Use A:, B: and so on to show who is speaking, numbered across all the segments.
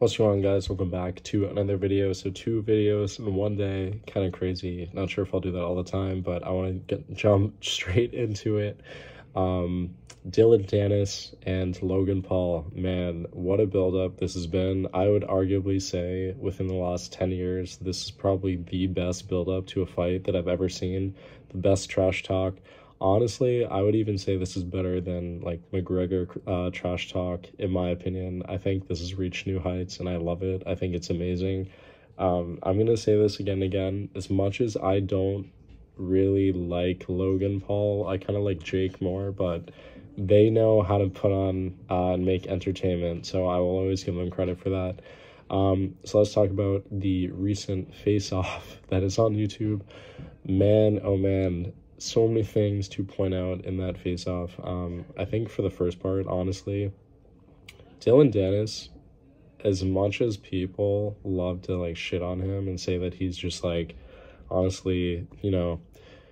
A: What's going on, guys? Welcome back to another video. So 2 videos in one day, kind of crazy. Not sure if I'll do that all the time, but I want to jump straight into it. Dillon, Danis, and Logan Paul, man, what a buildup this has been. I would arguably say within the last 10 years, this is probably the best buildup to a fight that I've ever seen. The best trash talk. Honestly, I would even say this is better than like McGregor trash talk, in my opinion. I think this has reached new heights and I love it. I think it's amazing. I'm going to say this again and again. As much as I don't really like Logan Paul, I kind of like Jake more, but they know how to put on and make entertainment, so I will always give them credit for that. So let's talk about the recent face-off that is on YouTube. Man, oh man, so many things to point out in that face-off. I think for the first part, honestly, Dillon Danis, as much as people love to like shit on him and say that he's just like, honestly, you know,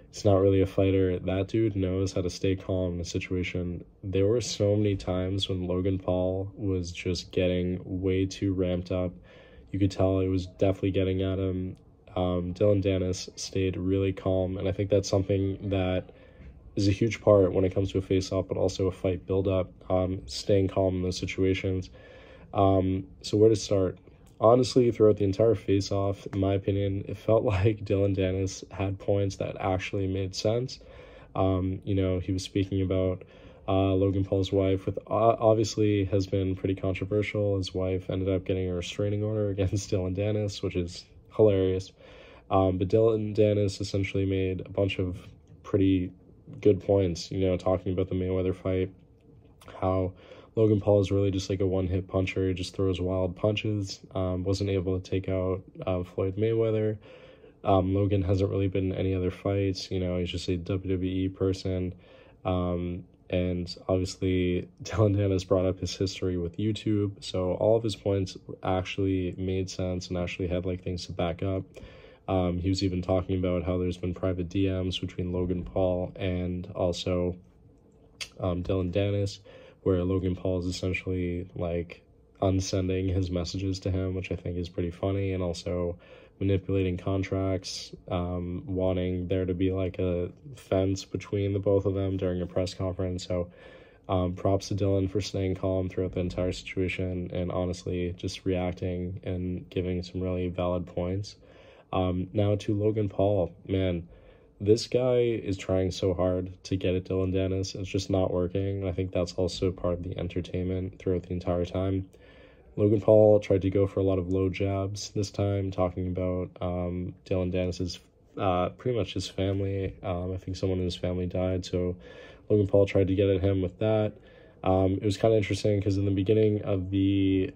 A: it's not really a fighter, that dude knows how to stay calm in a situation. There were so many times when Logan Paul was just getting way too ramped up. You could tell it was definitely getting at him. Dillon Danis stayed really calm, and I think that's something that is a huge part when it comes to a face-off, but also a fight build-up, staying calm in those situations. So where to start? Honestly, throughout the entire face-off, in my opinion, it felt like Dillon Danis had points that actually made sense. You know, he was speaking about Logan Paul's wife, with obviously has been pretty controversial. His wife ended up getting a restraining order against Dillon Danis, which is hilarious. But Dillon Danis essentially made a bunch of pretty good points, you know, talking about the Mayweather fight, how Logan Paul is really just like a one-hit puncher. He just throws wild punches, wasn't able to take out Floyd Mayweather. Logan hasn't really been in any other fights, you know, he's just a WWE person. And obviously Dillon Danis brought up his history with YouTube, so all of his points actually made sense and actually had like things to back up. He was even talking about how there's been private DMs between Logan Paul and also Dillon Danis, where Logan Paul is essentially like unsending his messages to him, which I think is pretty funny, and also manipulating contracts, wanting there to be like a fence between the both of them during a press conference. So props to Dillon for staying calm throughout the entire situation and honestly just reacting and giving some really valid points. Now to Logan Paul, man, this guy is trying so hard to get at Dillon Danis. It's just not working, and I think that's also part of the entertainment throughout the entire time. Logan Paul tried to go for a lot of low jabs this time, talking about Dillon Danis's pretty much his family. I think someone in his family died, so Logan Paul tried to get at him with that. It was kind of interesting because in the beginning of the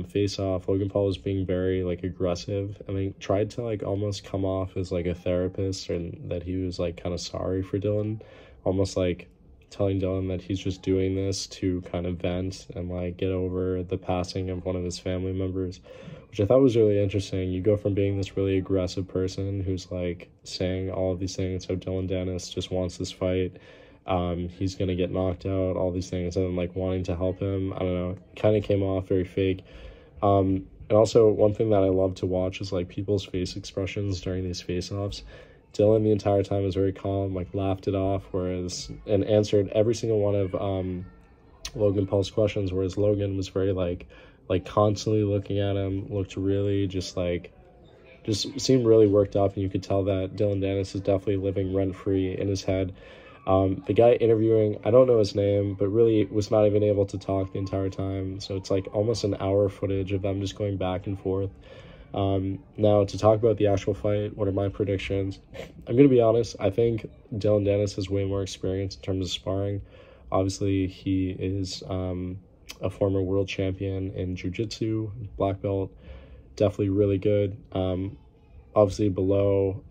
A: face-off, Logan Paul was being very like aggressive. I mean, tried to like almost come off as like a therapist, and that he was like kind of sorry for Dillon, almost like telling Dillon that he's just doing this to kind of vent and like get over the passing of one of his family members, which I thought was really interesting. You go from being this really aggressive person who's like saying all of these things, so Dillon Danis just wants this fight, he's gonna get knocked out, all these things, and then like wanting to help him. I don't know, kind of came off very fake. And also one thing that I love to watch is like people's face expressions during these face-offs. Dillon the entire time was very calm, like laughed it off, and answered every single one of Logan Paul's questions, whereas Logan was very like constantly looking at him, looked really just seemed really worked up, and you could tell that Dillon Danis is definitely living rent-free in his head. The guy interviewing, I don't know his name, but really was not even able to talk the entire time, so it's like almost an hour footage of them just going back and forth. Now to talk about the actual fight, what are my predictions? I'm going to be honest, I think Dillon Danis has way more experience in terms of sparring. Obviously, he is a former world champion in jiu-jitsu, black belt, definitely really good. Obviously below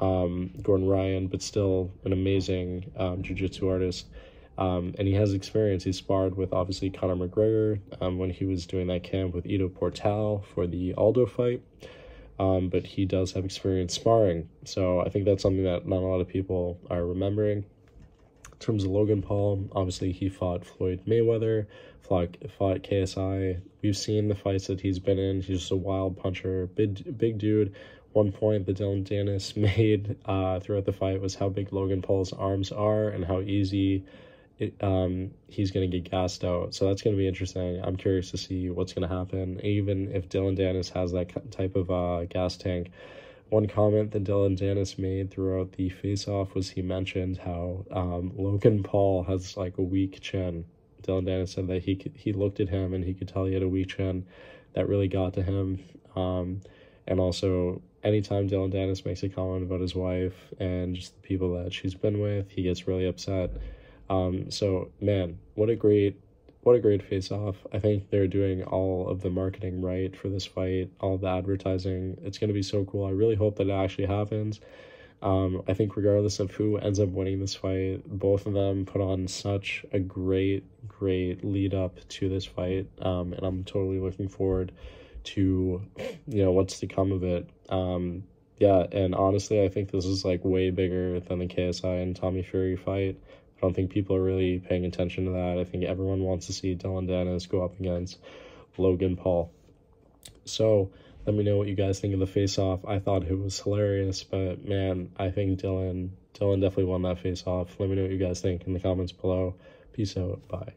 A: Gordon Ryan, but still an amazing jiu-jitsu artist. And he has experience. He sparred with obviously Conor McGregor when he was doing that camp with Ido Portal for the Aldo fight. But he does have experience sparring, so I think that's something that not a lot of people are remembering. terms of Logan Paul, obviously he fought Floyd Mayweather, fought KSI. We've seen the fights that he's been in. He's just a wild puncher, big dude. One point that Danis made throughout the fight was how big Logan Paul's arms are and how easy he's going to get gassed out. So that's going to be interesting. I'm curious to see what's going to happen, even if Dillon Danis has that type of gas tank. One comment that Dillon Danis made throughout the face-off was he mentioned how Logan Paul has like a weak chin. Dillon Danis said that he looked at him and he could tell he had a weak chin. That really got to him. And also, anytime Dillon Danis makes a comment about his wife and just the people that she's been with, he gets really upset. So man, what a great face-off. I think they're doing all of the marketing right for this fight, all the advertising. It's going to be so cool. I really hope that it actually happens. I think regardless of who ends up winning this fight, both of them put on such a great lead up to this fight. And I'm totally looking forward to, what's to come of it. Yeah, and honestly, I think this is like way bigger than the KSI and Tommy Fury fight. I don't think people are really paying attention to that. I think everyone wants to see Dillon Danis go up against Logan Paul. So let me know what you guys think of the face-off. I thought it was hilarious, but man, I think Dillon definitely won that face-off. Let me know what you guys think in the comments below. Peace out. Bye.